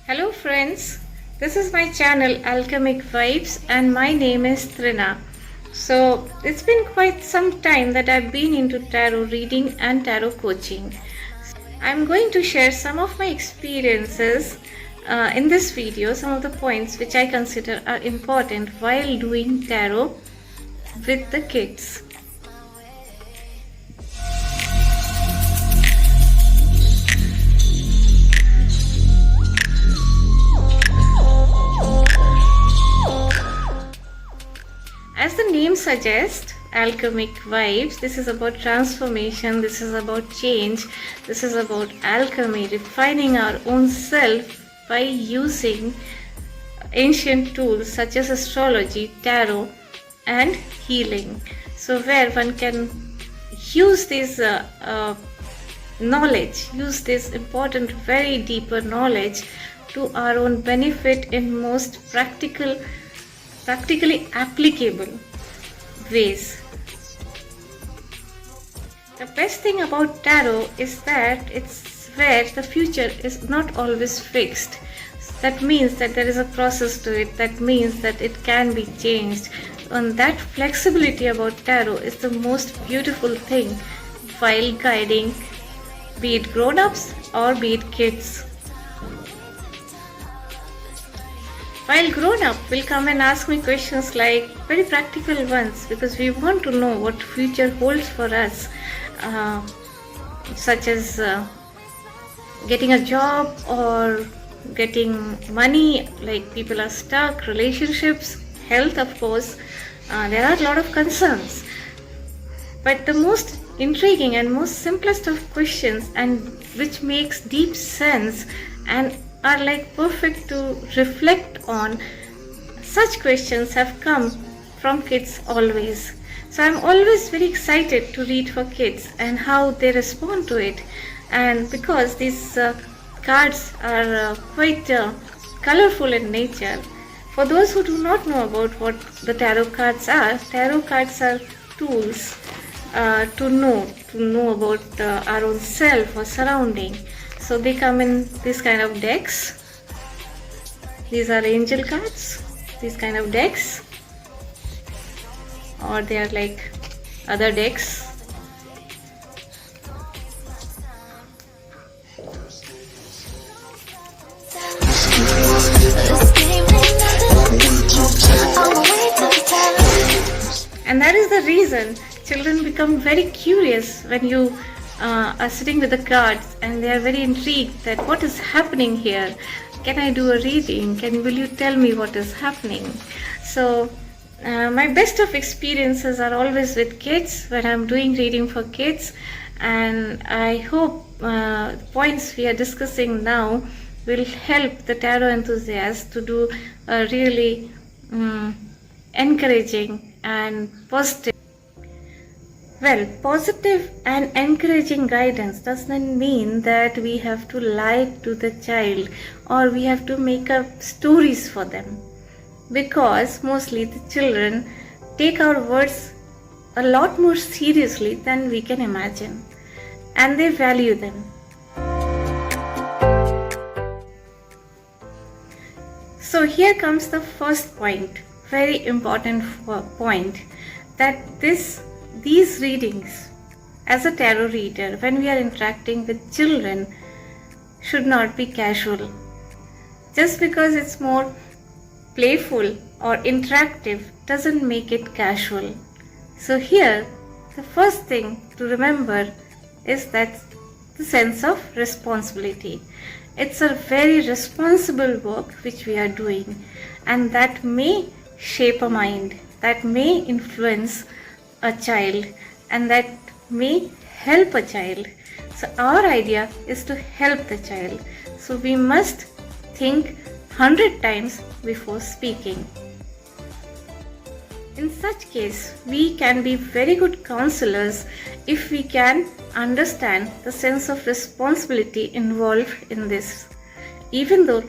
Hello friends, this is my channel Alchemic Vibes and my name is Trina. So it's been quite some time that I've been into tarot reading and tarot coaching. I'm going to share some of my experiences in this video, some of the points which I consider are important while doing tarot with the kids. As the name suggests, alchemic vibes, this is about transformation, this is about change, this is about alchemy, refining our own self by using ancient tools such as astrology, tarot and healing. So where one can use this knowledge, use this important, very deeper knowledge to our own benefit in most practically applicable ways. The best thing about tarot is that it's where the future is not always fixed. That means that there is a process to it. That means that it can be changed. And that flexibility about tarot is the most beautiful thing while guiding, be it grown-ups or be it kids. While grown up will come and ask me questions like very practical ones, because we want to know what future holds for us, such as getting a job or getting money, like people are stuck, relationships, health, of course. There are a lot of concerns. But the most intriguing and most simplest of questions, and which makes deep sense and are like perfect to reflect on, such questions have come from kids always. So I'm always very excited to read for kids and how they respond to it. And because these cards are quite colorful in nature, for those who do not know about what the tarot cards are tools to know about our own self or surrounding. So they come in this kind of decks. These are angel cards, these kind of decks, or they are like other decks. And that is the reason children become very curious when you are sitting with the cards, and they are very intrigued that what is happening here. Can I do a reading? Will you tell me what is happening? So my best of experiences are always with kids when I'm doing reading for kids, and I hope points we are discussing now will help the tarot enthusiasts to do a really encouraging and positive. Well, positive and encouraging guidance doesn't mean that we have to lie to the child or we have to make up stories for them, because mostly the children take our words a lot more seriously than we can imagine, and they value them. So here comes the first point, very important point, that these readings as a tarot reader, when we are interacting with children, should not be casual. Just because it's more playful or interactive doesn't make it casual. So here, the first thing to remember is that the sense of responsibility. It's a very responsible work which we are doing, and that may shape a mind, that may influence a child, and that may help a child. So our idea is to help the child. So we must think 100 times before speaking. In such case, we can be very good counselors if we can understand the sense of responsibility involved in this. Even though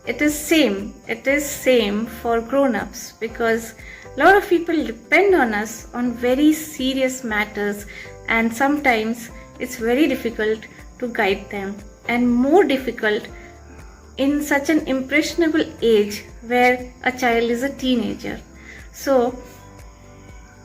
it is same for grown-ups, because a lot of people depend on us on very serious matters, and sometimes it's very difficult to guide them, and more difficult in such an impressionable age where a child is a teenager. So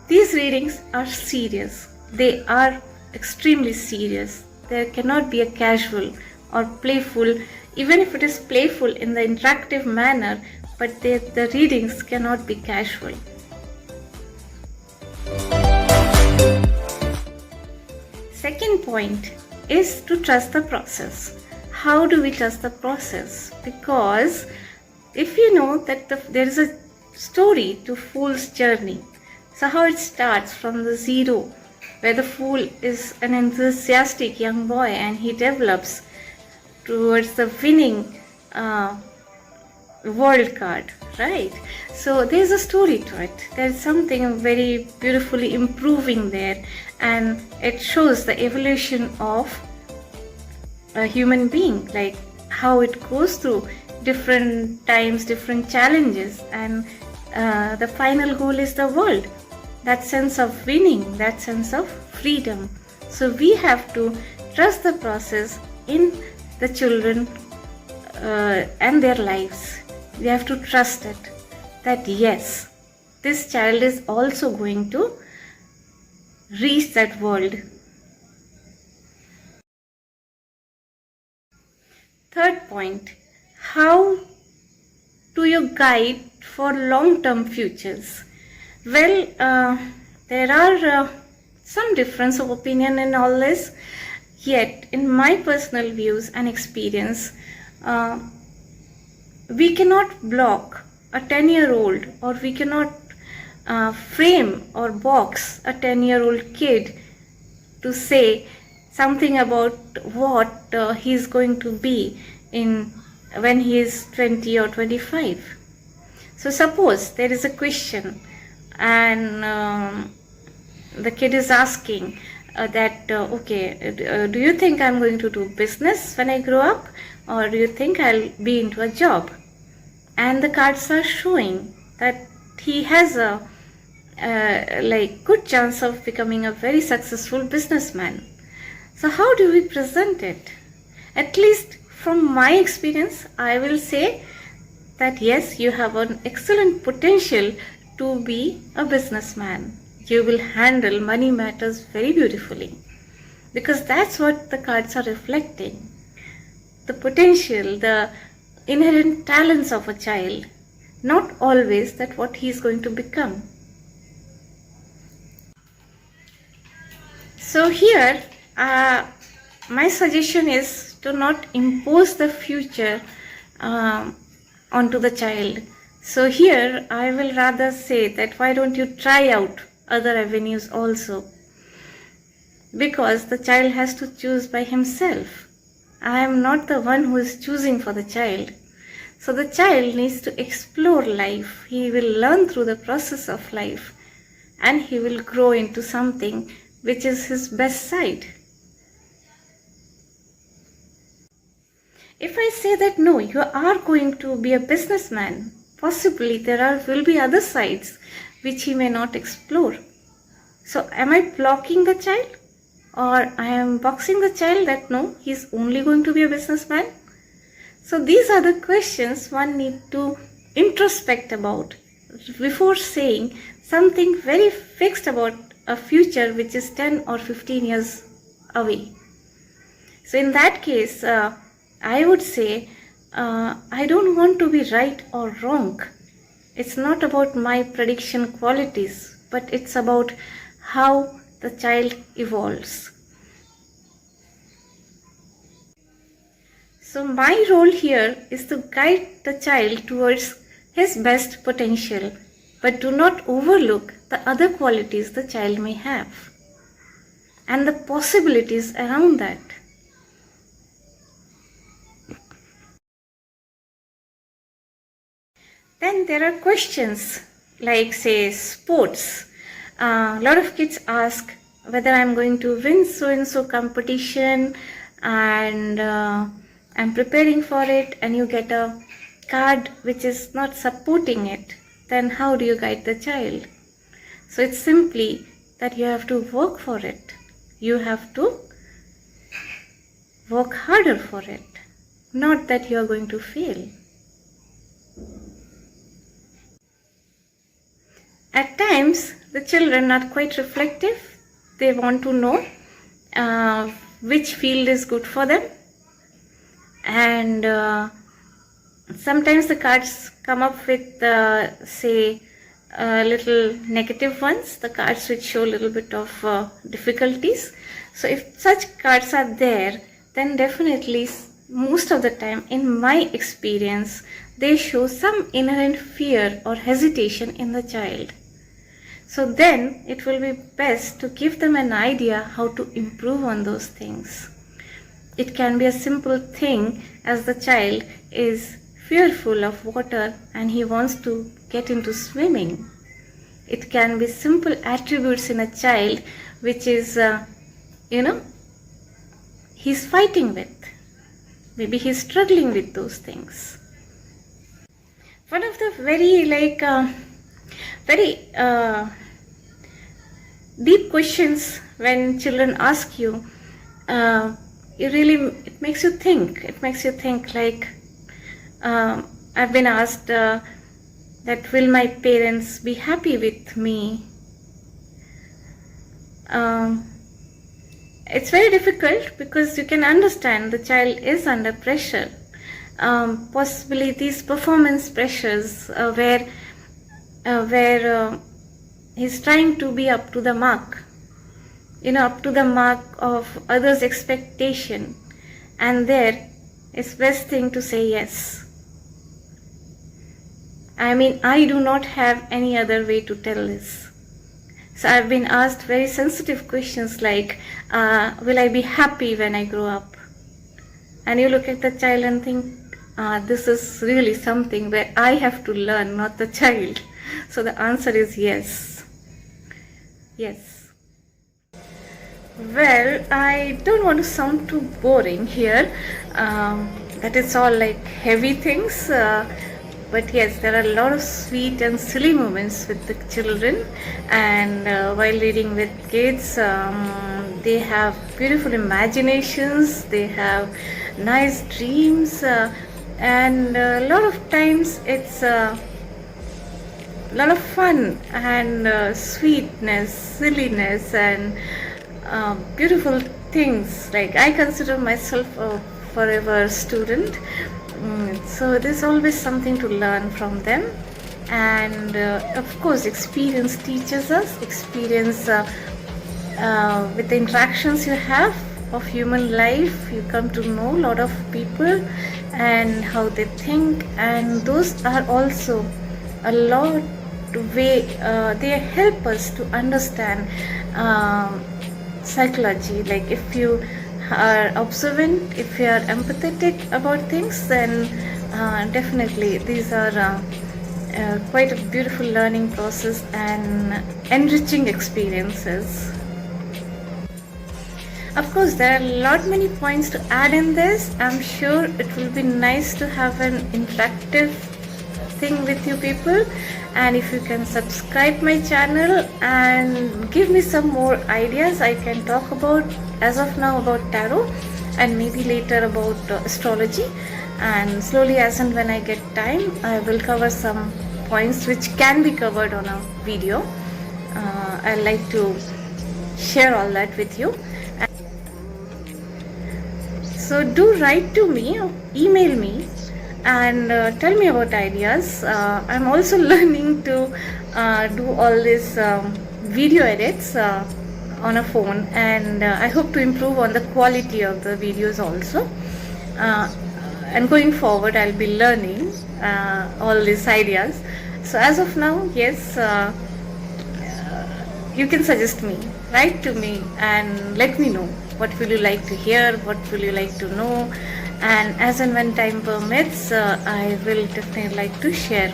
these readings are serious. They are extremely serious. There cannot be a casual or playful, even if it is playful in the interactive manner, but the readings cannot be casual. Second point is to trust the process. How do we trust the process? Because if you know that there is a story to Fool's journey, so how it starts from the zero, where the fool is an enthusiastic young boy and he develops towards the winning world card, right? So there's a story to it. There's something very beautifully improving there, and it shows the evolution of a human being, like how it goes through different times, different challenges, and the final goal is the world. That sense of winning, that sense of freedom. So we have to trust the process in the children and their lives. We have to trust it, that yes, this child is also going to reach that world. Third point, how do you guide for long-term futures? Well, there are some difference of opinion in all this, yet in my personal views and experience, we cannot block a 10-year-old, or we cannot frame or box a 10-year-old kid to say something about what he is going to be when he is 20 or 25. So suppose there is a question, and the kid is asking do you think I'm going to do business when I grow up, or do you think I'll be into a job? And the cards are showing that he has a good chance of becoming a very successful businessman. So how do we present it? At least from my experience, I will say that yes, you have an excellent potential to be a businessman. You will handle money matters very beautifully, because that's what the cards are reflecting. The potential, the inherent talents of a child, not always that what he is going to become. So here, my suggestion is to not impose the future onto the child. So here I will rather say that why don't you try out other avenues also, because the child has to choose by himself. I am not the one who is choosing for the child. So the child needs to explore life. He will learn through the process of life, and he will grow into something which is his best side. If I say that no, you are going to be a businessman, possibly there will be other sides which he may not explore. So am I blocking the child, or I am boxing the child that no, he is only going to be a businessman? So these are the questions one need to introspect about before saying something very fixed about a future which is 10 or 15 years away. So in that case, I would say I don't want to be right or wrong. It's not about my prediction qualities, but it's about how the child evolves. So my role here is to guide the child towards his best potential, but do not overlook the other qualities the child may have and the possibilities around that. Then there are questions like, say, sports. A lot of kids ask whether I'm going to win so-and-so competition, and I'm preparing for it, and you get a card which is not supporting it. Then how do you guide the child? So it's simply that you have to work for it. You have to work harder for it. not that you are going to fail. At times, the children are quite reflective. They want to know which field is good for them, and sometimes the cards come up with say little negative ones, the cards which show a little bit of difficulties. So if such cards are there, then definitely most of the time, in my experience, they show some inherent fear or hesitation in the child. So then it will be best to give them an idea how to improve on those things. It can be a simple thing as the child is fearful of water and he wants to get into swimming. It can be simple attributes in a child which is, he's fighting with. Maybe he's struggling with those things. One of the very deep questions when children ask you, it makes you think. It makes you think like, I've been asked that will my parents be happy with me? It's very difficult because you can understand the child is under pressure. Possibly these performance pressures where he's trying to be up to the mark, up to the mark of others' expectation, and there it's best thing to say yes. I mean, I do not have any other way to tell this. So I've been asked very sensitive questions like, will I be happy when I grow up? And you look at the child and think, this is really something where I have to learn, not the child. So the answer is yes. Yes. Well, I don't want to sound too boring here, that it's all like heavy things, but yes, there are a lot of sweet and silly moments with the children, and while reading with kids, they have beautiful imaginations, they have nice dreams, and a lot of times it's a lot of fun and sweetness, silliness, and beautiful things. Like, I consider myself a forever student, so there's always something to learn from them. And of course, experience teaches us. Experience with the interactions you have of human life, you come to know a lot of people and how they think, and those are also a lot way they help us to understand psychology. Like, if you are observant, if you are empathetic about things, then definitely these are quite a beautiful learning process and enriching experiences. Of course, there are many points to add in this. I'm sure it will be nice to have an interactive thing with you people, and if you can subscribe my channel and give me some more ideas, I can talk about, as of now, about tarot, and maybe later about astrology, and slowly, as and when I get time, I will cover some points which can be covered on a video. I like to share all that with you. So do write to me, email me, and tell me about ideas. I'm also learning to do all these video edits on a phone, and I hope to improve on the quality of the videos also. And going forward, I'll be learning all these ideas. So as of now, yes, you can suggest me, write to me, and let me know. What will you like to hear? What will you like to know? And as and when time permits, I will definitely like to share.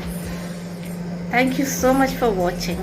Thank you so much for watching.